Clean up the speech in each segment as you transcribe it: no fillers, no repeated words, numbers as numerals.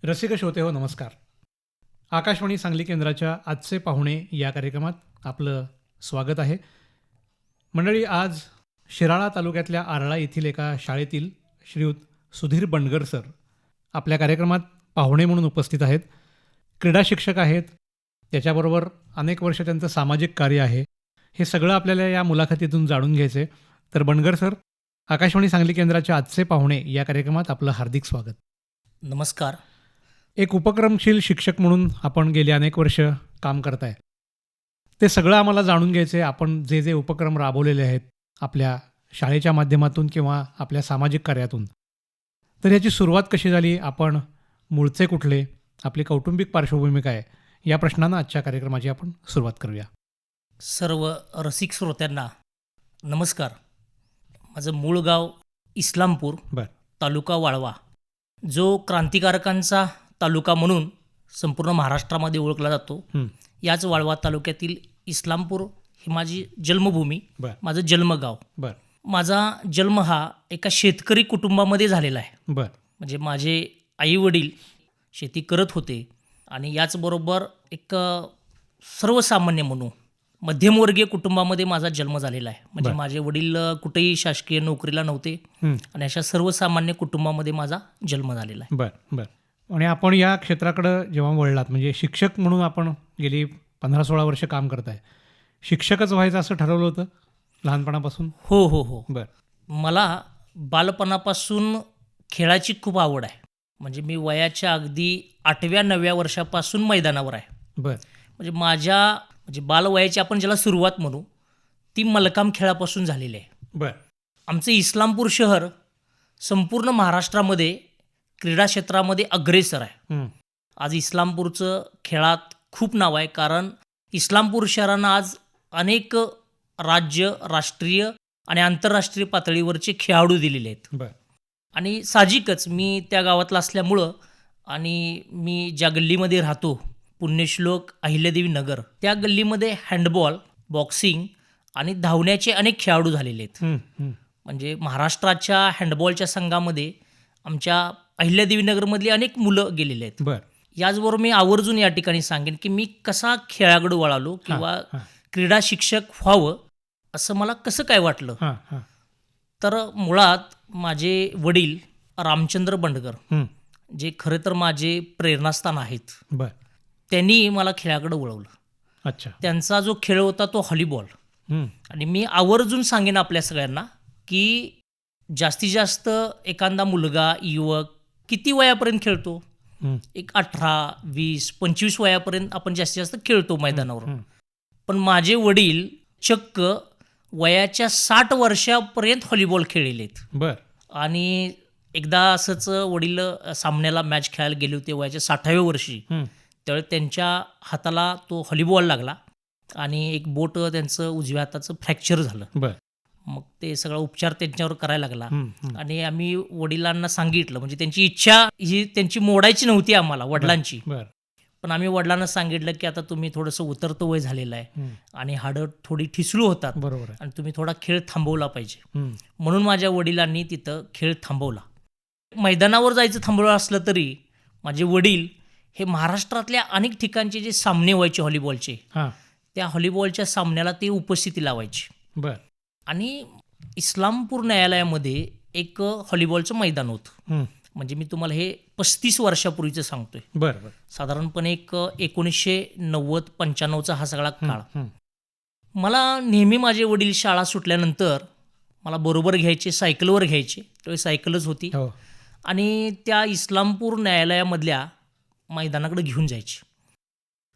रसिक श्रोते हो नमस्कार. आकाशवाणी सांगली केंद्राच्या आजचे पाहुणे या कार्यक्रमात आपलं स्वागत आहे. मंडळी, आज शिराळा तालुक्यातल्या आरळा येथील एका शाळेतील श्रीयुत सुधीर बंडगर सर आपल्या कार्यक्रमात पाहुणे म्हणून उपस्थित आहेत. क्रीडा शिक्षक आहेत, त्याच्याबरोबर अनेक वर्ष त्यांचं सामाजिक कार्य आहे. हे सगळं आपल्याला या मुलाखतीतून जाणून घ्यायचं आहे. तर बंडगर सर, आकाशवाणी सांगली केंद्राच्या आजचे पाहुणे या कार्यक्रमात आपलं हार्दिक स्वागत. नमस्कार. एक उपक्रमशील शिक्षक म्हणून आपण गेली अनेक वर्ष काम करताय. ते सगळं आम्हाला जाणून घ्यायचं आहे. आपण जे जे उपक्रम राबवलेले आहेत आपल्या शाळेच्या माध्यमातून किंवा आपल्या सामाजिक कार्यातून, तर ह्याची सुरुवात कशी झाली, आपण मूळचे कुठले, आपली कौटुंबिक पार्श्वभूमी काय, या प्रश्नानं आजच्या कार्यक्रमाची आपण सुरुवात करूया. सर्व रसिक श्रोत्यांना नमस्कार. माझं मूळ गाव इस्लामपूर, बरं. तालुका वाळवा, जो क्रांतिकारकांचा तालुका म्हणून संपूर्ण महाराष्ट्रामध्ये ओळखला जातो. याच वाळवा तालुक्यातील इस्लामपूर ही माझी जन्मभूमी, बरं. माझं जन्मगाव. बरं. माझा जन्म हा एका शेतकरी कुटुंबामध्ये झालेला आहे. बरं. म्हणजे माझे आईवडील शेती करत होते आणि याचबरोबर एक सर्वसामान्य म्हणून मध्यमवर्गीय कुटुंबामध्ये माझा जन्म झालेला आहे. म्हणजे बरं. माझे वडील कुठेही शासकीय नोकरीला नव्हते आणि अशा सर्वसामान्य कुटुंबामध्ये माझा जन्म झालेला आहे. बरं. बरं. आणि आपण या क्षेत्राकडं जेव्हा वळलात, म्हणजे शिक्षक म्हणून आपण गेली 15-16 वर्ष काम करताय, शिक्षकच व्हायचं असं ठरवलं होतं लहानपणापासून? हो हो हो. बरं. मला बालपणापासून खेळाची खूप आवड आहे. म्हणजे मी वयाच्या अगदी 8व्या-9व्या वर्षापासून मैदानावर आहे. बरं. म्हणजे माझ्या बालवयाची आपण ज्याला सुरुवात म्हणू, ती मलकाम खेळापासून झालेली आहे. बरं. आमचं इस्लामपूर शहर संपूर्ण महाराष्ट्रामध्ये क्रीडा क्षेत्रामध्ये अग्रेसर आहे. आज इस्लामपूरचं खेळात खूप नाव आहे, कारण इस्लामपूर शहरानं आज अनेक राज्य, राष्ट्रीय आणि आंतरराष्ट्रीय पातळीवरचे खेळाडू दिलेले आहेत. बरं. आणि साहजिकच मी त्या गावातला असल्यामुळं आणि मी ज्या गल्लीमध्ये राहतो, पुण्यश्लोक अहिल्यादेवी नगर, त्या गल्लीमध्ये हँडबॉल, बॉक्सिंग आणि धावण्याचे अनेक खेळाडू झालेले आहेत. म्हणजे महाराष्ट्राच्या हँडबॉलच्या संघामध्ये आमच्या अहिल्यादेवी नगरमधली अनेक मुलं गेलेले आहेत. बरं. याचबरोबर मी आवर्जून या ठिकाणी सांगेन की मी कसा खेळाकडे वळालो किंवा क्रीडा शिक्षक व्हावं असं मला कसं काय वाटलं. तर मुळात माझे वडील रामचंद्र बंडगर, जे खरं तर माझे प्रेरणास्थान आहेत, बरं. त्यांनी मला खेळाकडे वळवलं. अच्छा. त्यांचा जो खेळ होता तो व्हॉलीबॉल. आणि मी आवर्जून सांगेन आपल्या सगळ्यांना की जास्तीत जास्त एखादा मुलगा, युवक किती वयापर्यंत खेळतो? एक 18, 20, 25 वयापर्यंत आपण जास्तीत जास्त खेळतो मैदानावर. पण माझे वडील चक्क वयाच्या 60 वर्षापर्यंत व्हॉलीबॉल खेळलेत. बरं. आणि एकदा असंच वडील सामन्याला मॅच खेळायला गेले होते वयाच्या 60व्या वर्षी. त्यावेळी त्यांच्या हाताला तो व्हॉलीबॉल लागला आणि एक बोट त्यांचं उजव्या हाताचं फ्रॅक्चर झालं. बरं. मग ते सगळा उपचार त्यांच्यावर करायला लागला. आणि आम्ही वडिलांना सांगितलं, म्हणजे त्यांची इच्छा ही त्यांची मोडायची नव्हती आम्हाला, वडिलांची. पण आम्ही वडिलांना सांगितलं की आता तुम्ही थोडंसं उतरतं वय झालेलं आहे आणि हाडं थोडी ठिसलू होतात, बरोबर आहे, आणि तुम्ही थोडा खेळ थांबवला पाहिजे. म्हणून माझ्या वडिलांनी तिथं खेळ थांबवला. मैदानावर जायचं थांबवलं असलं तरी माझे वडील हे महाराष्ट्रातल्या अनेक ठिकाणचे जे सामने व्हायचे व्हॉलीबॉलचे, त्या व्हॉलीबॉलच्या सामन्याला ते उपस्थिती लावायचे. बरं. आणि इस्लामपूर न्यायालयामध्ये एक व्हॉलीबॉलचं मैदान होतं. म्हणजे मी तुम्हाला हे 35 वर्षापूर्वीचं सांगतोय. बरं. बरं. साधारणपणे एक 1990-95चा हा सगळा काळ. मला नेहमी माझे वडील शाळा सुटल्यानंतर मला बरोबर घ्यायचे, सायकलवर घ्यायचे. त्यावेळी सायकलच होती. आणि त्या इस्लामपूर न्यायालयामधल्या मैदानाकडे घेऊन जायचे.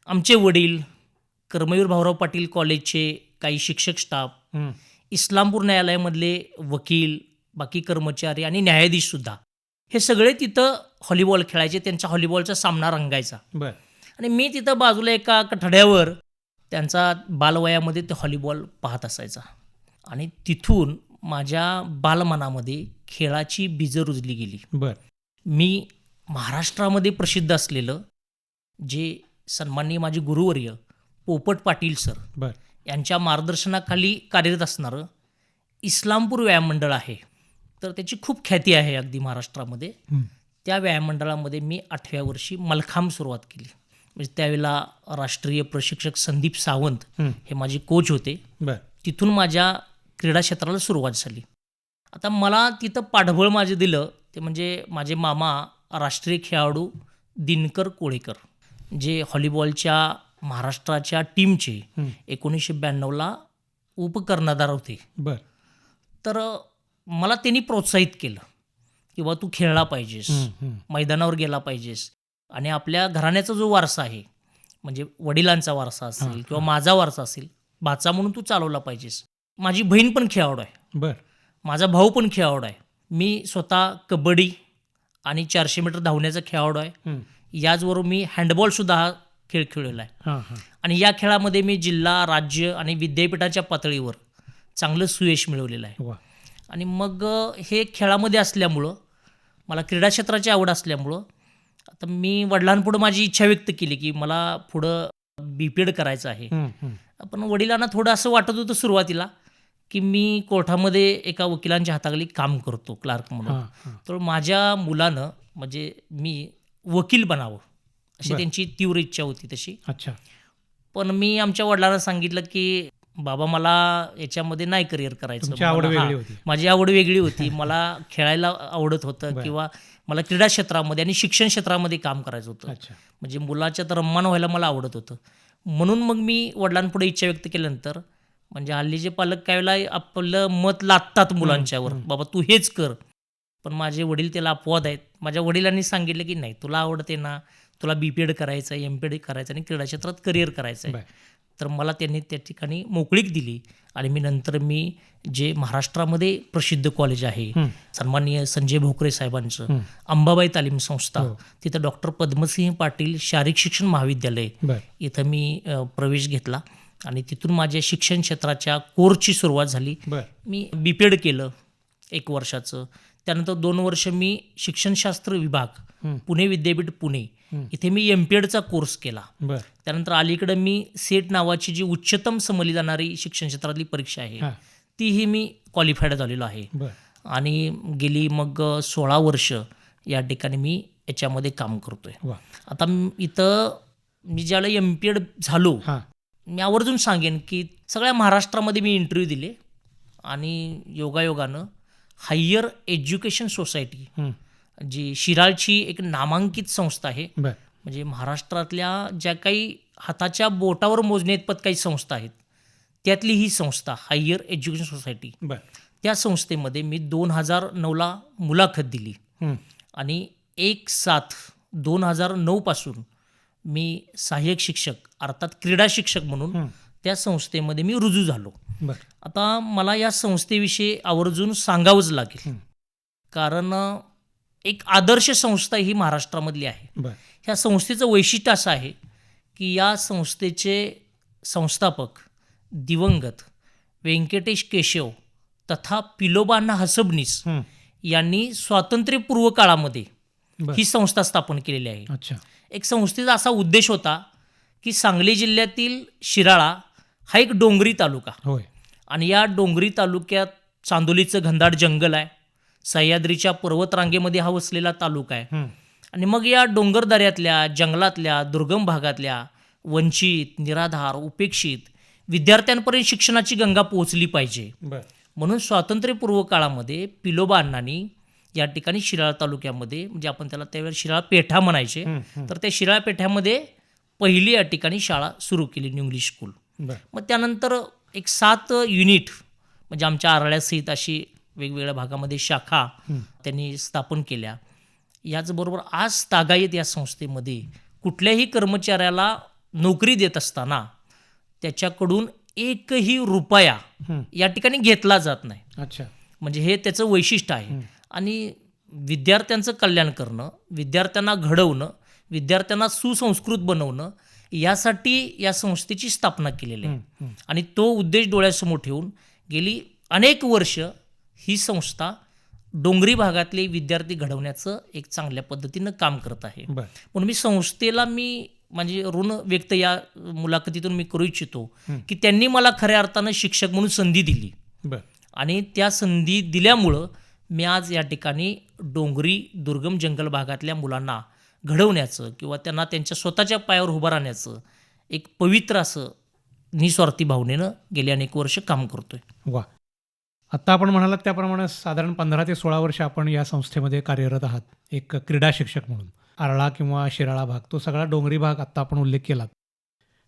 आमचे वडील, कर्मवीर भाऊराव पाटील कॉलेजचे काही शिक्षक स्टाफ, इस्लामपूर न्यायालयामधले वकील, बाकी कर्मचारी आणि न्यायाधीशसुद्धा, हे सगळे तिथं व्हॉलीबॉल खेळायचे. त्यांचा व्हॉलीबॉलचा सामना रंगायचा. बरं. आणि मी तिथं बाजूला एका कठड्यावर त्यांचा बालवयामध्ये ते व्हॉलीबॉल पाहत असायचा. आणि तिथून माझ्या बालमनामध्ये खेळाची बीजं रुजली गेली. बरं. मी महाराष्ट्रामध्ये प्रसिद्ध असलेलं, जे सन्माननीय माझे गुरुवर्य पोपट पाटील सर, बरं, यांच्या मार्गदर्शनाखाली कार्यरत असणारं इस्लामपूर व्यायाम मंडळ आहे. तर त्याची खूप ख्याती आहे अगदी महाराष्ट्रामध्ये. त्या व्यायाम मंडळामध्ये मी 8व्या वर्षी मलखांब सुरुवात केली. म्हणजे त्यावेळेला राष्ट्रीय प्रशिक्षक संदीप सावंत हे माझे कोच होते. बर. तिथून माझ्या क्रीडा क्षेत्राला सुरुवात झाली. आता मला तिथं पाठबळ माझं दिलं ते म्हणजे माझे मामा राष्ट्रीय खेळाडू दिनकर कोळेकर, जे व्हॉलीबॉलच्या महाराष्ट्राच्या टीमचे 1992ला उपकर्णधार होते. बर. तर मला त्यांनी प्रोत्साहित केलं की बा तू खेळला पाहिजेस, मैदानावर गेला पाहिजेस, आणि आपल्या घराण्याचा जो वारसा आहे, म्हणजे वडिलांचा वारसा असेल किंवा माझा वारसा असेल, भाचा म्हणून तू चालवला पाहिजेस. माझी बहीण पण खेळाडू आहे, बर. माझा भाऊ पण खेळाडू आहे, मी स्वतः कबड्डी आणि 400 मीटर धावण्याचा खेळाडू आहे. याचबरोबर मी हँडबॉलसुद्धा हा खेळ खेळलेला आहे. आणि या खेळामध्ये मी जिल्हा, राज्य आणि विद्यापीठाच्या पातळीवर चांगलं सुयश मिळवलेलं आहे. वा. आणि मग हे खेळामध्ये असल्यामुळं, मला क्रीडा क्षेत्राची आवड असल्यामुळं, आता मी वडिलांपुढं माझी इच्छा व्यक्त केली की मला पुढं BPED करायचं आहे. पण वडिलांना थोडं असं वाटत होतं सुरुवातीला की मी कोर्टामध्ये एका वकिलांच्या हाताखाली काम करतो क्लार्क म्हणून. तर माझ्या मुलानं म्हणजे मी वकील बनावं अशी त्यांची तीव्र इच्छा होती तशी. अच्छा. पण मी आमच्या वडिलांना सांगितलं की बाबा मला याच्यामध्ये नाही करिअर करायचं. तुमची आवड वेगळी होती. माझी आवड वेगळी होती. मला खेळायला आवडत होतं किंवा मला क्रीडा क्षेत्रामध्ये आणि शिक्षण क्षेत्रामध्ये काम करायचं होतं. म्हणजे मुलाच्या तर रम्मान व्हायला मला आवडत होतं. म्हणून मग मी वडिलांपुढे इच्छा व्यक्त केल्यानंतर, म्हणजे हल्लीचे पालक काय वेळेला आपलं मत लादतात मुलांच्यावर, बाबा तू हेच कर. पण माझे वडील त्याला अपवाद आहेत. माझ्या वडिलांनी सांगितलं की नाही, तुला आवडते ना, तुला BPED करायचं आहे, MPED करायचं आणि क्रीडा क्षेत्रात करिअर करायचं आहे. तर मला त्यांनी त्या ठिकाणी मोकळीक दिली. आणि नंतर मी जे महाराष्ट्रामध्ये प्रसिद्ध कॉलेज आहे, सन्माननीय संजय भोकरे साहेबांचं अंबाबाई तालीम संस्था, तिथं डॉक्टर पद्मसिंह पाटील शारीरिक शिक्षण महाविद्यालय, इथं मी प्रवेश घेतला. आणि तिथून माझ्या शिक्षण क्षेत्राच्या कोर्सची सुरुवात झाली. मी BPED केलं 1 वर्षाचं. त्यानंतर 2 वर्ष मी शिक्षणशास्त्र विभाग, पुणे विद्यापीठ पुणे, इथे मी MPEDचा कोर्स केला. त्यानंतर अलीकडं मी सेट नावाची जी उच्चतम समजली जाणारी शिक्षण क्षेत्रातली परीक्षा आहे, तीही मी क्वालिफाईड झालेलो आहे. आणि गेली मग 16 वर्ष या ठिकाणी मी याच्यामध्ये काम करतोय. आता इथं मी ज्यावेळेला MPED झालो, मी आवर्जून सांगेन की सगळ्या महाराष्ट्रामध्ये मी इंटरव्ह्यू दिले. आणि योगायोगानं हायर एज्युकेशन सोसायटी, जी शिराळची एक नामांकित संस्था आहे, म्हणजे महाराष्ट्रातल्या ज्या काही हाताच्या बोटावर मोजण्याइतपत काही संस्था आहेत, त्यातली ही संस्था हायर एज्युकेशन सोसायटी. त्या संस्थेमध्ये मी 2009ला मुलाखत दिली. आणि 1/7/2009 पासून मी सहाय्यक शिक्षक अर्थात क्रीडा शिक्षक म्हणून त्या संस्थेमध्ये मी रुजू झालो. आता मला या संस्थेविषयी आवर्जून सांगावंच लागेल, कारण एक आदर्श संस्था ही महाराष्ट्रामधली आहे. ह्या संस्थेचं वैशिष्ट्य असं आहे की या संस्थेचे संस्थापक दिवंगत व्यंकटेश केशव तथा पिलोबांना हसबनीस यांनी स्वातंत्र्यपूर्व काळामध्ये ही संस्था स्थापन केलेली आहे. एक संस्थेचा असा उद्देश होता की सांगली जिल्ह्यातील शिराळा हा एक डोंगरी तालुका, आणि या डोंगरी तालुक्यात चांदोलीचं घनदाट जंगल आहे, सह्याद्रीच्या पर्वतरांगेमध्ये हा वसलेला तालुका आहे. आणि मग या डोंगरदऱ्यातल्या, जंगलातल्या, दुर्गम भागातल्या वंचित, निराधार, उपेक्षित विद्यार्थ्यांपर्यंत शिक्षणाची गंगा पोहोचली पाहिजे. म्हणून स्वातंत्र्यपूर्व काळामध्ये पिलोबा अण्णांनी या ठिकाणी शिराळा तालुक्यामध्ये, म्हणजे आपण त्याला त्यावेळेला शिराळा पेठा म्हणायचे, तर त्या शिराळा पेठ्यामध्ये पहिली या ठिकाणी शाळा सुरू केली, न्यू इंग्लिश स्कूल. मग त्यानंतर एक 7 युनिट, म्हणजे आमच्या आरळ्यासहित अशी वेगवेगळ्या भागामध्ये शाखा त्यांनी स्थापन केल्या. याचबरोबर आज तागायत या संस्थेमध्ये कुठल्याही कर्मचाऱ्याला नोकरी देत असताना त्याच्याकडून एकही रुपया या ठिकाणी घेतला जात नाही. म्हणजे हे त्याचं वैशिष्ट्य आहे. आणि विद्यार्थ्यांचं कल्याण करणं, विद्यार्थ्यांना घडवणं, विद्यार्थ्यांना सुसंस्कृत बनवणं, यासाठी या संस्थेची स्थापना केलेली आहे. आणि तो उद्देश डोळ्यासमोर ठेवून गेली अनेक वर्ष ही संस्था डोंगरी भागातले विद्यार्थी घडवण्याचं एक चांगल्या पद्धतीनं काम करत आहे. म्हणून मी संस्थेला म्हणजे ऋण व्यक्त या मुलाखतीतून मी करू इच्छितो की त्यांनी मला खऱ्या अर्थानं शिक्षक म्हणून संधी दिली. आणि त्या संधी दिल्यामुळं मी आज या ठिकाणी डोंगरी दुर्गम जंगल भागातल्या मुलांना घडवण्याचं किंवा त्यांना त्यांच्या स्वतःच्या पायावर उभं राहण्याचं एक पवित्र असं निस्वार्थी भावनेनं गेली अनेक वर्ष काम करतोय. वा. आत्ता आपण म्हणालात त्याप्रमाणे साधारण 15 ते 16 वर्ष आपण या संस्थेमध्ये कार्यरत आहात एक क्रीडा शिक्षक म्हणून. आरळा किंवा शिराळा भाग तो सगळा डोंगरी भाग आत्ता आपण उल्लेख केलात.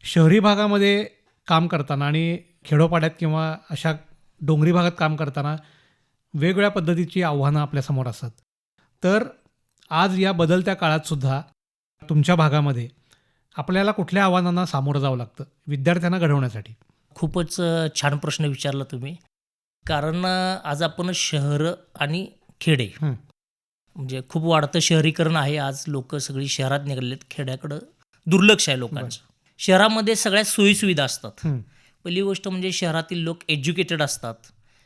शहरी भागामध्ये काम करताना आणि खेडोपाड्यात किंवा अशा डोंगरी भागात काम करताना वेगवेगळ्या पद्धतीची आव्हानं आपल्यासमोर असतात. तर आज या बदलत्या काळातसुद्धा तुमच्या भागामध्ये आपल्याला कुठल्या आव्हानांना सामोरं जावं लागतं विद्यार्थ्यांना घडवण्यासाठी? खूपच छान प्रश्न विचारला तुम्ही. कारण आज आपण शहर आणि खेडे म्हणजे खूप वाढतं शहरीकरण आहे. आज लोक सगळी शहरात निघालेत, खेड्याकडं दुर्लक्ष आहे लोकांचं. शहरामध्ये सगळ्या सोयीसुविधा असतात. पहिली गोष्ट म्हणजे शहरातील लोक एज्युकेटेड असतात.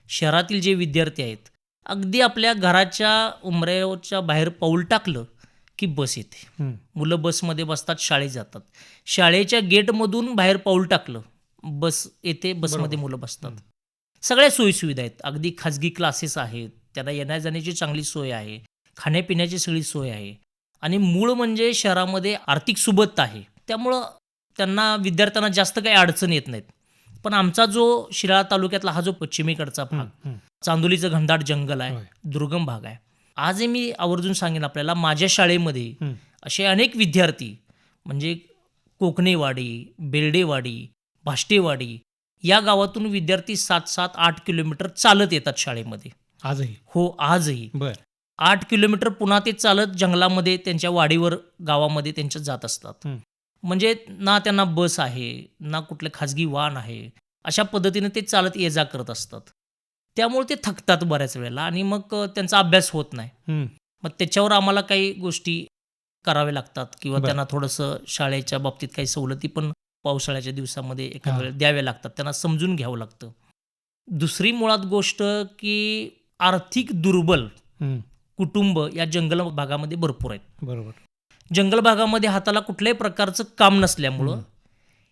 शहरातील जे विद्यार्थी आहेत अगदी आपल्या घराच्या उंबऱ्याच्या बाहेर पाऊल टाकलं की बस येते. मुलं बसमध्ये बसतात, शाळेत जातात. शाळेच्या गेटमधून बाहेर पाऊल टाकलं बस येते, बसमध्ये मुलं बसतात. सगळ्या सोयीसुविधा आहेत. अगदी खाजगी क्लासेस आहेत, त्यांना येण्या जाण्याची चांगली सोय आहे, खाण्यापिण्याची सगळी सोय आहे. आणि मूळ म्हणजे शहरामध्ये आर्थिक सुबत्ता आहे. त्यामुळं त्यांना विद्यार्थ्यांना जास्त काही अडचण येत नाहीत. पण आमचा जो शिराळा तालुक्यातला हा जो पश्चिमेकडचा भाग, चांदोलीचं घनदाट जंगल आहे, दुर्गम भाग आहे. आजही मी आवर्जून सांगेन आपल्याला, माझ्या शाळेमध्ये असे अनेक विद्यार्थी म्हणजे कोकणेवाडी, बेर्डेवाडी, भाष्टेवाडी या गावातून विद्यार्थी 7-8 किलोमीटर चालत येतात शाळेमध्ये आजही. हो, आजही. 8 किलोमीटर पुन्हा ते चालत जंगलामध्ये त्यांच्या वाडीवर गावामध्ये त्यांच्या जात असतात. म्हणजे ना त्यांना बस आहे, ना कुठलं खाजगी वाहन आहे. अशा पद्धतीने ते चालत ये जा करत असतात. त्यामुळे ते थकतात बऱ्याच वेळेला आणि मग त्यांचा अभ्यास होत नाही. मग त्याच्यावर आम्हाला काही गोष्टी कराव्या लागतात किंवा त्यांना थोडंसं शाळेच्या बाबतीत काही सवलती पण पावसाळ्याच्या दिवसामध्ये एका वेळेला द्याव्या लागतात. त्यांना समजून घ्यावं लागतं. दुसरी मुळात गोष्ट की आर्थिक दुर्बल कुटुंब या जंगल भागामध्ये भरपूर आहेत. बरोबर. जंगल भागामध्ये हाताला कुठल्याही प्रकारचं काम नसल्यामुळं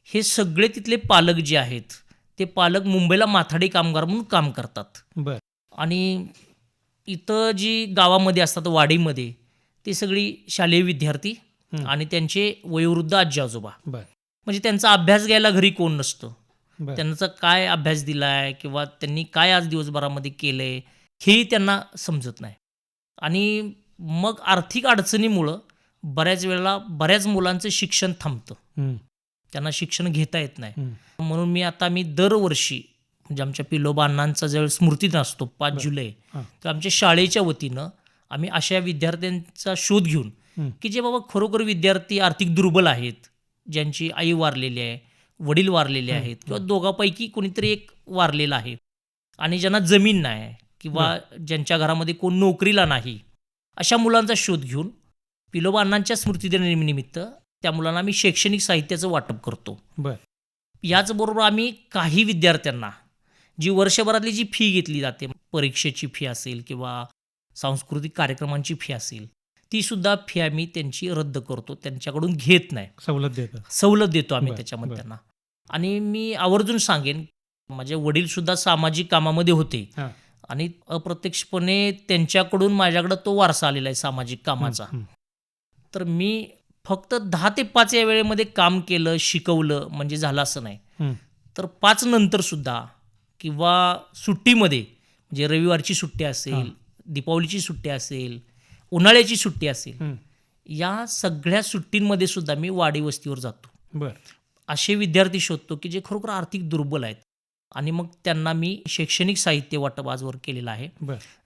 हे सगळे तिथले पालक जे आहेत ते पालक मुंबईला माथाडी कामगार म्हणून काम करतात. आणि इथं जी गावामध्ये असतात वाडीमध्ये ते सगळी शालेय विद्यार्थी आणि त्यांचे वयोवृद्ध आजी आजोबा. म्हणजे त्यांचा अभ्यास घ्यायला घरी कोण नसतं. त्यांचा काय अभ्यास दिलाय किंवा त्यांनी काय आज दिवसभरामध्ये केलंय हेही त्यांना समजत नाही. आणि मग आर्थिक अडचणीमुळं बऱ्याच वेळेला बऱ्याच मुलांचं शिक्षण थांबतं. त्यांना शिक्षण घेता येत नाही. म्हणून मी दरवर्षी म्हणजे आमच्या पिलोबा अण्णांचा ज्यावेळी स्मृतिदिन असतो 5 जुलै, तर आमच्या शाळेच्या वतीनं आम्ही अशा विद्यार्थ्यांचा शोध घेऊन की जे बाबा खरोखर विद्यार्थी आर्थिक दुर्बल आहेत, ज्यांची आई वारलेली आहे, वडील वारलेले आहेत किंवा दोघांपैकी कोणीतरी एक वारलेला आहे आणि ज्यांना जमीन नाही किंवा ज्यांच्या घरामध्ये कोण नोकरीला नाही, अशा मुलांचा शोध घेऊन पिलोबा अण्णांच्या स्मृतिदिनानिमित्त त्या मुलांना आम्ही शैक्षणिक साहित्याचं वाटप करतो. याचबरोबर आम्ही काही विद्यार्थ्यांना जी वर्षभरातली जी फी घेतली जाते, परीक्षेची फी असेल किंवा सांस्कृतिक कार्यक्रमांची फी असेल, ती सुद्धा फी आम्ही त्यांची रद्द करतो, त्यांच्याकडून घेत नाही. सवलत देतो आम्ही त्याच्यामध्ये त्यांना. आणि मी आवर्जून सांगेन, माझे वडील सुद्धा सामाजिक कामामध्ये होते आणि अप्रत्यक्षपणे त्यांच्याकडून माझ्याकडे तो वारसा आलेला आहे सामाजिक कामाचा. तर मी फक्त 10 ते 5 या वेळेमध्ये काम केलं, शिकवलं म्हणजे झालं असं नाही. तर 5 नंतर सुद्धा किंवा सुट्टीमध्ये म्हणजे रविवारची सुट्टी असेल, दीपावलीची सुट्टी असेल, उन्हाळ्याची सुट्टी असेल, या सगळ्या सुट्टींमध्ये सुद्धा मी वाडी वस्तीवर जातो. असे विद्यार्थी शोधतो की जे खरोखर आर्थिक दुर्बल आहेत आणि मग त्यांना मी शैक्षणिक साहित्य वाटप आजवर केलेलं आहे.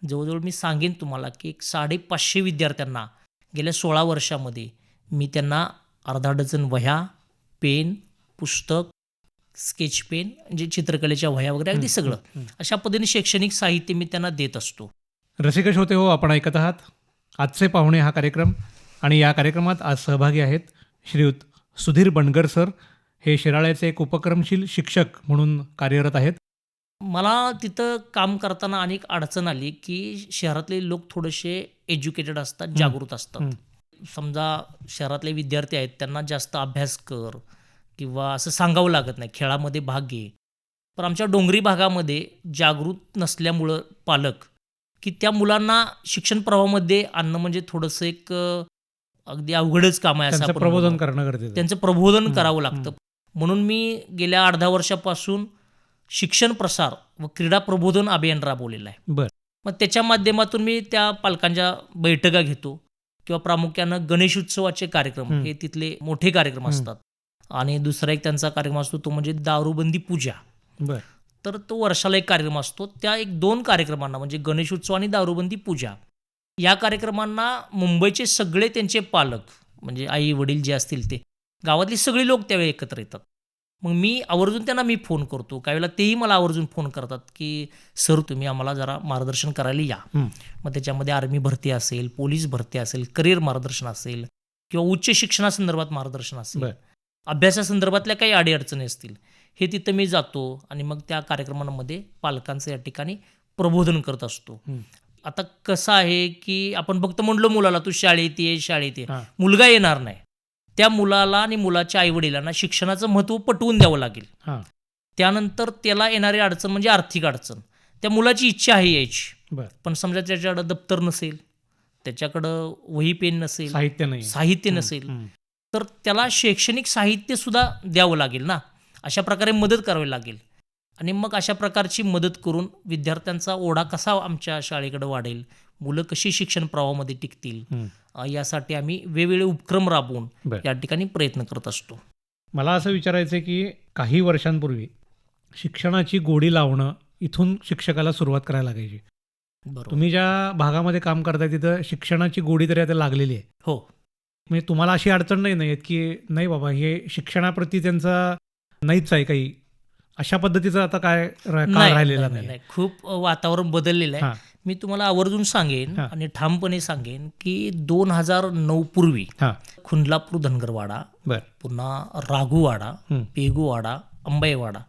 जवळजवळ मी सांगेन तुम्हाला की 550 विद्यार्थ्यांना गेल्या 16 वर्षामध्ये मी त्यांना अर्धा डझन वह्या, पेन, पुस्तक, स्केच पेन म्हणजे चित्रकलेच्या वह्या वगैरे अगदी सगळं अशा पद्धतीने शैक्षणिक साहित्य मी त्यांना देत असतो. रसिक श्रोते हो, आपण ऐकत आहात आजचे पाहुणे हा कार्यक्रम आणि या कार्यक्रमात आज सहभागी आहेत श्रीयुत सुधीर बंडगर सर. हे शिराळ्याचे एक उपक्रमशील शिक्षक म्हणून कार्यरत आहेत. मला तिथं काम करताना अनेक अडचण आली की शहरातले लोक थोडेसे एज्युकेटेड असतात, जागृत असतात. समजा शहरातले विद्यार्थी आहेत त्यांना जास्त अभ्यास कर किंवा असं सांगावं लागत नाही, खेळामध्ये भाग घे. पण आमच्या डोंगरी भागामध्ये जागृत नसल्यामुळं पालक की त्या मुलांना शिक्षण प्रवाहामध्ये आणणं म्हणजे थोडंसं एक अगदी अवघडच काम आहे असं त्यांचं आपण प्रबोधन म्हणू. करणं गरजेचं आहे. त्यांचं प्रबोधन हं, करावं लागतं. म्हणून मी गेल्या अर्ध्या वर्षापासून शिक्षण प्रसार व क्रीडा प्रबोधन अभियान राबवलेलं आहे. बरं. मग त्याच्या माध्यमातून मी त्या पालकांच्या बैठका घेतो किंवा प्रामुख्यानं गणेश उत्सवाचे कार्यक्रम हे तिथले मोठे कार्यक्रम असतात. आणि दुसरा एक त्यांचा कार्यक्रम असतो तो म्हणजे दारूबंदी पूजा. बरं. तर तो वर्षाला एक कार्यक्रम असतो. त्या एक 2 कार्यक्रमांना म्हणजे गणेश उत्सव आणि दारूबंदी पूजा या कार्यक्रमांना मुंबईचे सगळे त्यांचे पालक म्हणजे आई वडील जे असतील ते गावातली सगळी लोक त्यावेळी एकत्र येतात. मग मी आवर्जून त्यांना फोन करतो. काही वेळेला तेही मला आवर्जून फोन करतात की सर तुम्ही आम्हाला जरा मार्गदर्शन करायला या. मग त्याच्यामध्ये आर्मी भरती असेल, पोलीस भरती असेल, करिअर मार्गदर्शन असेल किंवा उच्च शिक्षणासंदर्भात मार्गदर्शन असेल, बरं. अभ्यासासंदर्भातल्या काही अडीअडचणी असतील, हे तिथं मी जातो आणि मग त्या कार्यक्रमांमध्ये पालकांचं या ठिकाणी प्रबोधन करत असतो. आता कसं आहे की आपण फक्त म्हणलो मुलाला तू शाळेत ये, शाळेत ये, हां. मुलगा येणार नाही. त्या मुलाला आणि मुलाच्या आईवडिलांना शिक्षणाचं महत्त्व पटवून द्यावं लागेल. हां. त्यानंतर त्याला येणारी अडचण म्हणजे आर्थिक अडचण. त्या मुलाची इच्छा आहे यायची, बरं. पण समजा त्याच्याकडं दप्तर नसेल, त्याच्याकडं वही पेन नसेल, साहित्य नाही. साहित्य नसेल, तर त्याला शैक्षणिक साहित्य सुद्धा द्यावं लागेल ना. अशा प्रकारे मदत करावी लागेल. आणि मग अशा प्रकारची मदत करून विद्यार्थ्यांचा ओढा कसा आमच्या शाळेकडे वाढेल, मुलं कशी शिक्षण प्रवाहामध्ये टिकतील, यासाठी आम्ही वेगवेगळे उपक्रम राबवून बरं. या ठिकाणी प्रयत्न करत असतो. मला असं विचारायचं आहे की काही वर्षांपूर्वी शिक्षणाची गोडी लावणं इथून शिक्षकाला सुरुवात करायला लागायची. बरोबर. तुम्ही ज्या भागामध्ये काम करताय तिथं शिक्षणाची गोडी तरी आता लागलेली आहे. हो. म्हणजे तुम्हाला अशी अडचण नाही येत की नाही बाबा हे शिक्षणाप्रती त्यांचा नाहीच आहे काही, अशा पद्धतीचं आता काय काळ राहिलेला नाही. खूप वातावरण बदललेलं आहे. हां. मी तुम्हाला आवर्जून सांगेन हां. आणि ठामपणे सांगेन की 2009 पूर्वी हां. खुंडलापूर धनगरवाडा, बरं. पुन्हा राघूवाडा, पेगूवाडा, अंबाईवाडा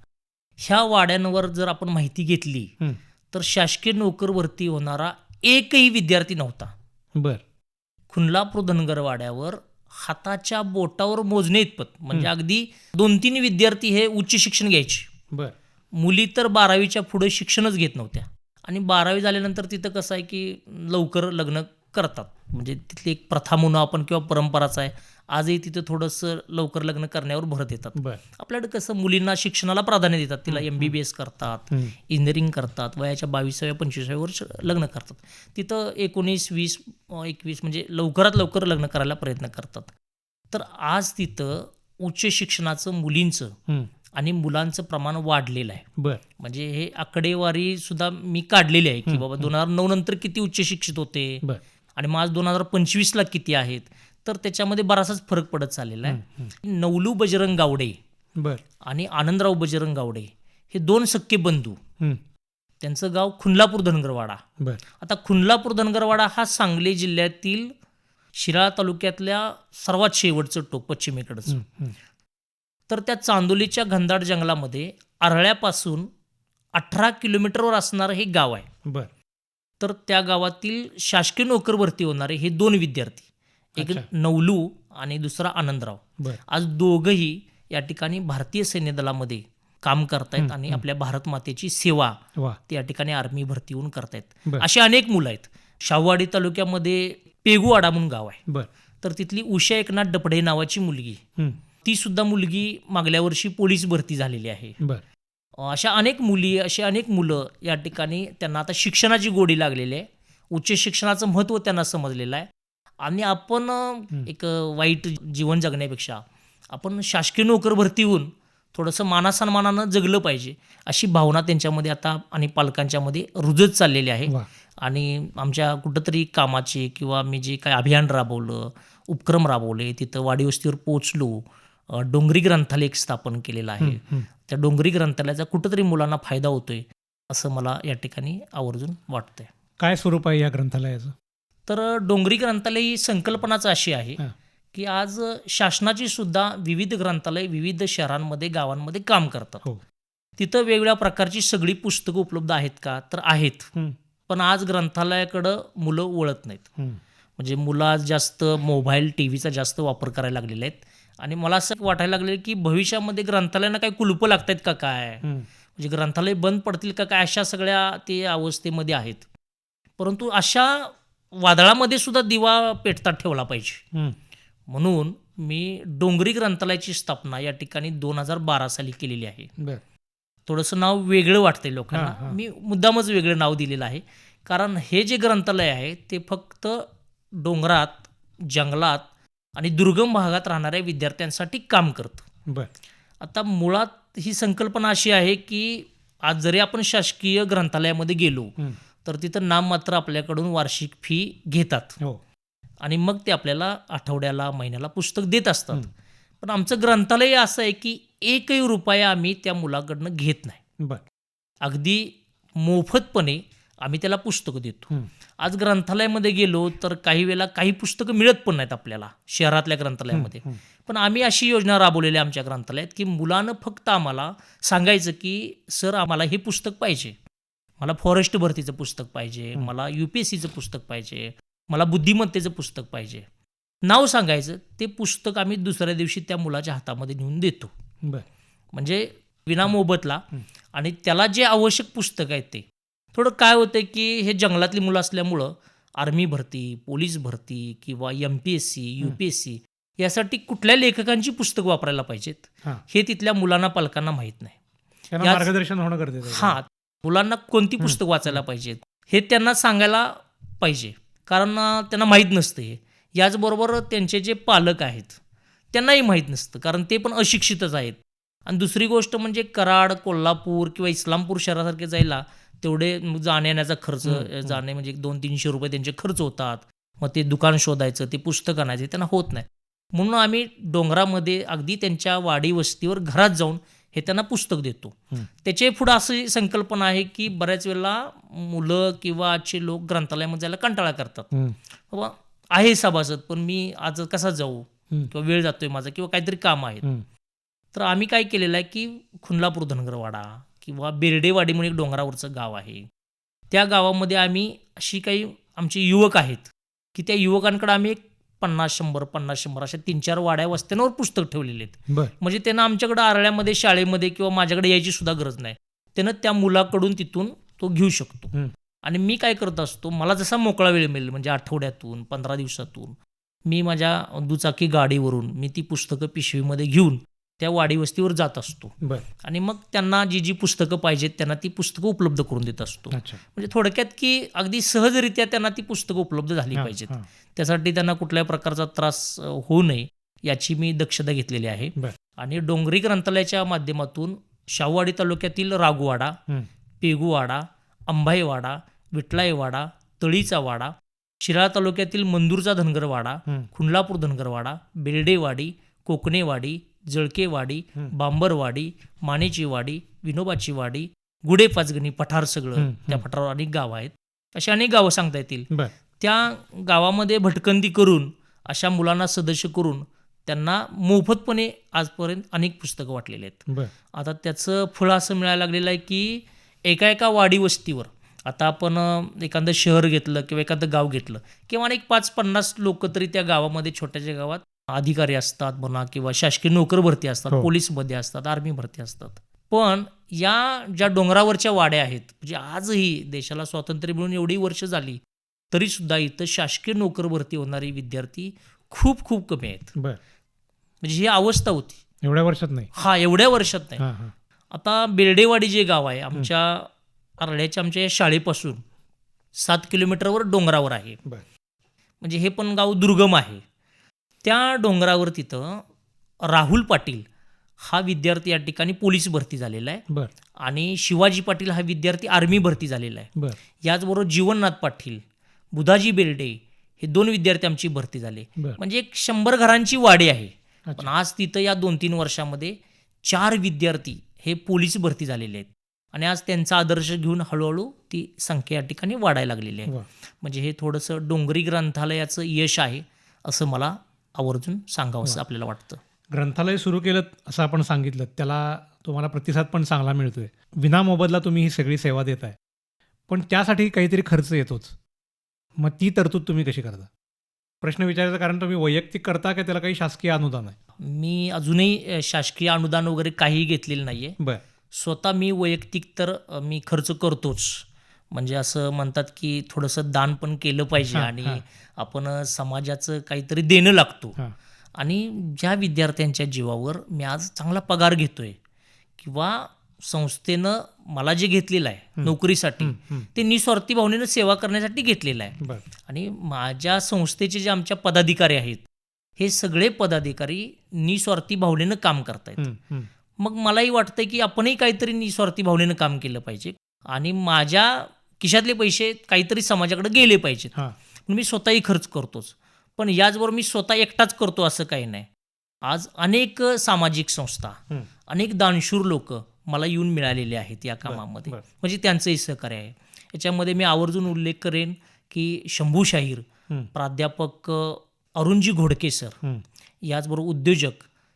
ह्या वाड्यांवर जर आपण माहिती घेतली तर शासकीय नोकर भरती होणारा एकही विद्यार्थी नव्हता. बरं. खुंडलापूर धनगरवाड्यावर हाताच्या बोटावर मोजणे इतपत म्हणजे अगदी 2-3 विद्यार्थी हे उच्च शिक्षण घ्यायचे. बरं. मुली तर 12वीच्या पुढे शिक्षणच घेत नव्हत्या. आणि 12वी झाल्यानंतर तिथं कसं आहे की लवकर लग्न करतात. म्हणजे तिथली एक प्रथा म्हणून आपण किंवा परंपराच आहे. आजही तिथं थोडंसं लवकर लग्न करण्यावर भर देतात. बरं. आपल्याकडे कसं मुलींना शिक्षणाला प्राधान्य देतात. तिला MBBS करतात, इंजिनिअरिंग करतात, वयाच्या 22व्या 25व्या वर्ष लग्न करतात. तिथं 19, 20, 21 म्हणजे लवकरात लवकर लग्न करायला प्रयत्न करतात. तर आज तिथं उच्च शिक्षणाचं मुलींचं आणि मुलांचं प्रमाण वाढलेलं आहे. बरं. म्हणजे हे आकडेवारी सुद्धा मी काढलेली आहे की बाबा 2009 नंतर किती उच्च शिक्षित होते बरं. आणि मग आज 2025ला किती आहेत, तर त्याच्यामध्ये बराचसाच फरक पडत चाललेला आहे. नवलू बजरंग गावडे बरं. आणि आनंदराव बजरंग गावडे हे 2 सख्खे बंधू, हं. त्यांचं गाव खुंडलापूर धनगरवाडा. बरं. आता खुंडलापूर धनगरवाडा हा सांगली जिल्ह्यातील शिराळा तालुक्यातल्या सर्वात शेवटचं टोक पश्चिमेकडचं. तर त्या चांदोलीच्या घनदाट जंगलामध्ये आरळ्यापासून 18 किलोमीटरवर असणारं हे गाव आहे. बरं. तर त्या गावातील शासकीय नोकर भरती होणारे हे 2 विद्यार्थी, एक अच्छा. नवलू आणि दुसरा आनंदराव, बरं. आज दोघंही या ठिकाणी भारतीय सैन्य दलामध्ये काम करतायत आणि आपल्या भारत मातेची सेवा वा. ते या ठिकाणी आर्मी भरती होऊन करतायत. बरं. असे अनेक मुलं आहेत. शाहूवाडी तालुक्यामध्ये पेगूवाडा म्हणून गाव आहे. बरं. तर तिथली उषा एकनाथ डपडे नावाची मुलगी, ती सुद्धा मुलगी मागल्या वर्षी पोलीस भरती झालेली आहे. बरं. अशा अनेक मुली, अशी अनेक मुलं या ठिकाणी त्यांना आता शिक्षणाची गोडी लागलेली आहे. उच्च शिक्षणाचं महत्त्व त्यांना समजलेलं आहे. आणि आपण एक वाईट जीवन जगण्यापेक्षा आपण शासकीय नोकर भरती होऊन थोडंसं मानासन्मानानं जगलं पाहिजे, अशी भावना त्यांच्यामध्ये आता आणि पालकांच्यामध्ये रुजत चाललेली आहे. वा. आणि आमच्या कुठंतरी कामाचे किंवा मी जे काही अभियान राबवलं, उपक्रम राबवले, तिथं वाडी वस्तीवर पोचलो, डोंगरी ग्रंथालय एक स्थापन केलेलं आहे. त्या डोंगरी ग्रंथालयाचा कुठंतरी मुलांना फायदा होतोय असं मला या ठिकाणी आवर्जून वाटतंय. काय स्वरूप आहे या ग्रंथालयाचं? तर डोंगरी ग्रंथालय ही संकल्पनाच अशी आहे हां. की आज शासनाची सुद्धा विविध ग्रंथालय विविध शहरांमध्ये, गावांमध्ये काम करतात. हो. तिथं वेगवेगळ्या प्रकारची सगळी पुस्तकं उपलब्ध आहेत का, तर आहेत. पण आज ग्रंथालयाकडं मुलं वळत नाहीत. म्हणजे मुलं आज जास्त मोबाईल, टीव्हीचा जास्त वापर करायला लागलेले आहेत. आणि मला असं वाटायला लागले की भविष्यामध्ये ग्रंथालयांना काही कुलपं लागत आहेत का काय, म्हणजे ग्रंथालय बंद पडतील का काय, अशा सगळ्या ते अवस्थेमध्ये आहेत. परंतु अशा वादळामध्ये सुद्धा दिवा पेटतात ठेवला पाहिजे. म्हणून मी डोंगरी ग्रंथालयाची स्थापना या ठिकाणी 2012 साली केलेली आहे. बर. थोडंसं नाव वेगळं वाटतंय हां, लोकांना. हां. मी मुद्दामच वेगळं नाव दिलेलं आहे. कारण हे जे ग्रंथालय आहे ते फक्त डोंगरात, जंगलात आणि दुर्गम भागात राहणाऱ्या विद्यार्थ्यांसाठी काम करतं. बर. आता मुळात ही संकल्पना अशी आहे की आज जरी आपण शासकीय ग्रंथालयामध्ये गेलो तर तिथं नाममात्र आपल्याकडून वार्षिक फी घेतात हो. आणि मग ते आपल्याला आठवड्याला, महिन्याला पुस्तक देत असतात. पण आमचं ग्रंथालय असं आहे की एकही रुपया आम्ही त्या मुलाकडनं घेत नाही. बर. अगदी मोफतपणे आम्ही त्याला पुस्तकं देतो. आज ग्रंथालयामध्ये गेलो तर काही वेळेला काही पुस्तकं मिळत पण नाहीत आपल्याला शहरातल्या ग्रंथालयामध्ये. पण आम्ही अशी योजना राबवलेली आहे आमच्या ग्रंथालयात की मुलानं फक्त आम्हाला सांगायचं की सर आम्हाला हे पुस्तक पाहिजे, मला फॉरेस्ट भरतीचं पुस्तक पाहिजे, मला UPSCचं पुस्तक पाहिजे, मला बुद्धिमत्तेचं पुस्तक पाहिजे. नाव सांगायचं, ते पुस्तक आम्ही दुसऱ्या दिवशी त्या मुलाच्या हातामध्ये नेऊन देतो. बर. म्हणजे विनामोबतला. आणि त्याला जे आवश्यक पुस्तक आहेत ते थोडं काय होतं की हे जंगलातली मुलं असल्यामुळं आर्मी भरती, पोलीस भरती किंवा MPSC, UPSC यासाठी कुठल्या लेखकांची पुस्तकं वापरायला पाहिजेत हां. हे तिथल्या मुलांना, पालकांना माहीत नाही. त्यांना याच- मार्गदर्शन होणं गरजेचं आहे. हां, मुलांना कोणती पुस्तक वाचायला पाहिजेत हे त्यांना सांगायला पाहिजे. कारण त्यांना माहीत नसतं हे. याचबरोबर त्यांचे जे पालक आहेत त्यांनाही माहीत नसतं, कारण ते पण अशिक्षितच आहेत. आणि दुसरी गोष्ट म्हणजे कराड, कोल्हापूर किंवा इस्लामपूर शहरासारखे जायला तेवढे जाण्या येण्याचा खर्च, जाणे म्हणजे 200-300 रुपये त्यांचे खर्च होतात. मग ते दुकान शोधायचं, ते पुस्तक आणायचे त्यांना होत नाही. म्हणून आम्ही डोंगरामध्ये अगदी त्यांच्या वाडी वस्तीवर घरात जाऊन हे त्यांना पुस्तक देतो. त्याचे पुढं अशी संकल्पना आहे की बऱ्याच वेळेला मुलं किंवा आजचे लोक ग्रंथालयामध्ये जायला कंटाळा करतात. बाबा आहे सभासद पण मी आज कसा जाऊ, किंवा वेळ जातोय माझा, किंवा काहीतरी काम आहेत. तर आम्ही काय केलेलं आहे की खुनलापूर धनगरवाडा किंवा बेर्डेवाडी म्हणून एक डोंगरावरचं गाव आहे, त्या गावामध्ये आम्ही अशी काही आमचे युवक आहेत की त्या युवकांकडे आम्ही एक 50-100 अशा 3-4 वाड्या वस्त्यांवर पुस्तक ठेवलेले आहेत. बर. म्हणजे त्यांना आमच्याकडे आरळ्यामध्ये, शाळेमध्ये किंवा माझ्याकडे यायची सुद्धा गरज नाही. त्यानं त्या मुलाकडून तिथून तो घेऊ शकतो. आणि मी काय करत असतो, मला जसा मोकळा वेळ मिळेल म्हणजे आठवड्यातून, 15 दिवसातून मी माझ्या दुचाकी गाडीवरून मी ती पुस्तकं पिशवीमध्ये घेऊन त्या वाडी वस्तीवर जात असतो. बर. आणि मग त्यांना जी पुस्तकं पाहिजेत त्यांना ती पुस्तकं उपलब्ध करून देत असतो. अच्छा. म्हणजे थोडक्यात की अगदी सहजरित्या त्यांना ती पुस्तकं उपलब्ध झाली हां, पाहिजेत. हां. त्यासाठी त्यांना कुठल्याही प्रकारचा त्रास होऊ नये याची मी दक्षता घेतलेली आहे. बर. आणि डोंगरी ग्रंथालयाच्या माध्यमातून शाहूवाडी तालुक्यातील रागवाडा, पेगुवाडा, अंबाईवाडा, विठलाईवाडा, तळीचा वाडा, शिराळा तालुक्यातील मंदूरचा धनगरवाडा, खुनलापूर धनगरवाडा, बेर्डेवाडी, कोकणेवाडी, जळकेवाडी, बांबरवाडी, मानेची वाडी, विनोबाची वाडी, गुडे पाचगणी, पठार सगळं त्या पठारावर अनेक गावं आहेत. अशी अनेक गावं सांगता येतील. बर. त्या गावामध्ये भटकंती करून अशा मुलांना सदस्य करून त्यांना मोफतपणे आजपर्यंत अनेक पुस्तकं वाटलेली आहेत. बर. आता त्याचं फळ असं मिळायला लागलेलं आहे की एका वाडी वस्तीवर आता आपण एखादं शहर घेतलं किंवा एखादं गाव घेतलं किंवा अनेक 5-50 लोक तरी त्या गावामध्ये, छोट्याशा गावात अधिकारी असतात म्हणा किंवा शासकीय नोकर भरती असतात, हो. पोलीसमध्ये असतात, आर्मी भरती असतात. पण या ज्या डोंगरावरच्या वाड्या आहेत, म्हणजे आजही देशाला स्वातंत्र्य मिळून एवढी वर्ष झाली तरी सुद्धा इथं शासकीय नोकर भरती होणारे विद्यार्थी खूप खूप कमी आहेत. बर. म्हणजे ही अवस्था होती. एवढ्या वर्षात नाही. हा, एवढ्या वर्षात नाही. हां, हां. आता बेर्डेवाडी जे गाव आहे आमच्या आरळ्याच्या आमच्या या शाळेपासून 7 किलोमीटरवर डोंगरावर आहे. बर. म्हणजे हे पण गाव दुर्गम आहे. त्या डोंगरावर तिथं राहुल पाटील हा विद्यार्थी या ठिकाणी पोलीस भरती झालेला आहे. बर. आणि शिवाजी पाटील हा विद्यार्थी आर्मी भरती झालेला आहे. बर. याचबरोबर जीवननाथ पाटील, बुधाजी बेर्डे हे 2 विद्यार्थी आमची भरती झाले. बर. म्हणजे एक 100 घरांची वाडी आहे. अच्छा. पण आज तिथं या 2-3 वर्षामध्ये 4 विद्यार्थी हे पोलीस भरती झालेले आहेत. आणि आज त्यांचा आदर्श घेऊन हळूहळू ती संख्या या ठिकाणी वाढायला लागलेली आहे. वा. म्हणजे हे थोडंसं डोंगरी ग्रंथालयाचं यश आहे असं मला आवर्जून सांगावंसं आपल्याला वाटतं. ग्रंथालय सुरू केलं असं आपण सांगितलं, त्याला तुम्हाला प्रतिसाद पण चांगला मिळतोय. विनामोबदला तुम्ही ही सगळी सेवा देताय, पण त्यासाठी काहीतरी खर्च येतोच. मग ती तरतूद तुम्ही कशी करता? प्रश्न विचारायचं कारण तुम्ही वैयक्तिक करता की त्याला काही शासकीय अनुदान आहे? मी अजूनही शासकीय अनुदान वगैरे काहीही घेतलेलं नाही आहे. बर. स्वतः मी वैयक्तिक तर मी खर्च करतोच. म्हणजे असं म्हणतात की थोडंसं दान पण केलं पाहिजे हां, आणि हां. आपण समाजाचं काहीतरी देणं लागतो. हां. आणि ज्या विद्यार्थ्यांच्या जीवावर मी आज चांगला पगार घेतोय किंवा संस्थेनं मला जे घेतलेलं आहे नोकरीसाठी, हं, हं. ते निस्वार्थी भावनेनं सेवा करण्यासाठी घेतलेलं आहे. बरं. आणि माझ्या संस्थेचे जे आमच्या पदाधिकारी आहेत, हे सगळे पदाधिकारी निस्वार्थी भावनेनं काम करतायत. हं, हं. मग मलाही वाटतं की आपणही काहीतरी निस्वार्थी भावनेनं काम केलं पाहिजे आणि माझ्या खिशातले पैसे काहीतरी समाजाकडे गेले पाहिजेत. हां. म्हणून मी स्वतःही खर्च करतोच. पण याचबरोबर मी स्वतः एकटाच करतो असं काही नाही. आज अनेक सामाजिक संस्था, हं. अनेक दानशूर लोक मला येऊन मिळालेले आहेत या कामामध्ये. बरं. म्हणजे त्यांचंही सहकार्य आहे. याच्यामध्ये मी आवर्जून उल्लेख करेन की शंभू शाहीर, हं. प्राध्यापक अरुणजी घोडके सर, हं. याचबरोबर उद्योजक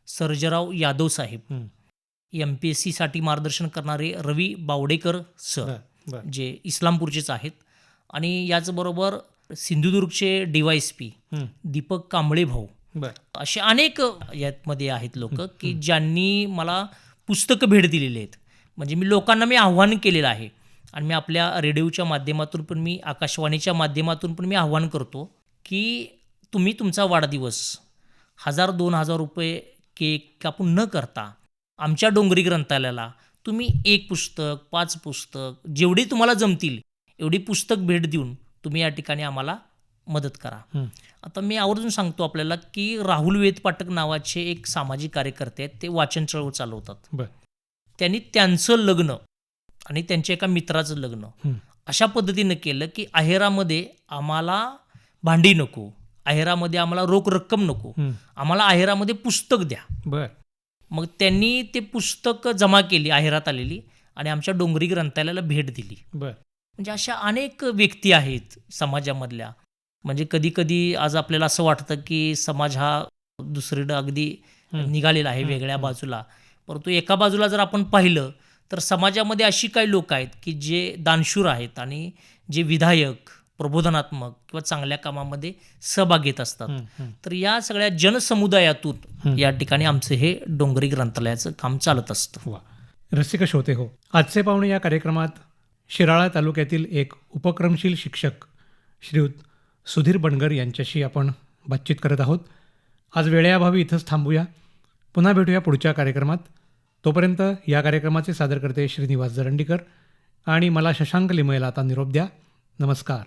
सर्जेराव यादव साहेब, हं. MPSCसाठी मार्गदर्शन करणारे रवी बावडेकर सर, बरं, बरं. जे इस्लामपूरचेच आहेत. आणि याचबरोबर सिंधुदुर्गचे DYSP हं. दीपक कांबळे भाऊ, बरं. असे अनेक यामध्ये आहेत लोक की ज्यांनी मला पुस्तकं भेट दिलेली आहेत. म्हणजे मी आव्हान केलेलं आहे आणि मी आपल्या रेडिओच्या माध्यमातून पण, मी आकाशवाणीच्या माध्यमातून पण मी आव्हान करतो की तुम्ही तुमचा वाढदिवस 1000-2000 रुपये केक कापून न करता आमच्या डोंगरी ग्रंथालयाला तुम्ही 1 पुस्तक, 5 पुस्तक, जेवढी तुम्हाला जमतील एवढी पुस्तक भेट देऊन तुम्ही या ठिकाणी आम्हाला मदत करा. हं. आता मी आवर्जून सांगतो आपल्याला की राहुल वेद पाठक नावाचे एक सामाजिक कार्यकर्ते आहेत. ते वाचन चळवळ चालवतात. बरं. त्यांनी त्यांचं लग्न आणि त्यांच्या एका मित्राचं लग्न हं. अशा पद्धतीनं केलं की आहेरामध्ये आम्हाला भांडी नको, आहेरामध्ये आम्हाला रोख रक्कम नको, हं. आम्हाला आहेरामध्ये पुस्तक द्या. बरं. मग त्यांनी ते पुस्तक जमा केली आहेरात आलेली आणि आमच्या डोंगरी ग्रंथालयाला भेट दिली. बरं. म्हणजे अशा अनेक व्यक्ती आहेत समाजामधल्या. म्हणजे कधी-कधी आज आपल्याला असं वाटतं की समाज हा दुसरीकडं अगदी निघालेला आहे वेगळ्या बाजूला. परंतु एका बाजूला जर आपण पाहिलं तर समाजामध्ये अशी काही लोक आहेत की जे दानशूर आहेत आणि जे विधायक, प्रबोधनात्मक किंवा चांगल्या कामामध्ये सहभाग घेत असतात. हं, हं. तर या सगळ्या जनसमुदायातून या ठिकाणी आमचं हे डोंगरी ग्रंथालयाचं काम चालत असतं. वा. रसिक श्रोते हो, आजचे पाहुणे या कार्यक्रमात शिराळा तालुक्यातील एक उपक्रमशील शिक्षक श्रीयुत सुधीर बनगर यांच्याशी आपण बातचीत करत आहोत. आज वेळेअभावी इथंच थांबूया. पुन्हा भेटूया पुढच्या कार्यक्रमात. तोपर्यंत या कार्यक्रमाचे सादरकर्ते श्रीनिवास जरंडीकर आणि मला शशांक लिमयला आता निरोप द्या. नमस्कार.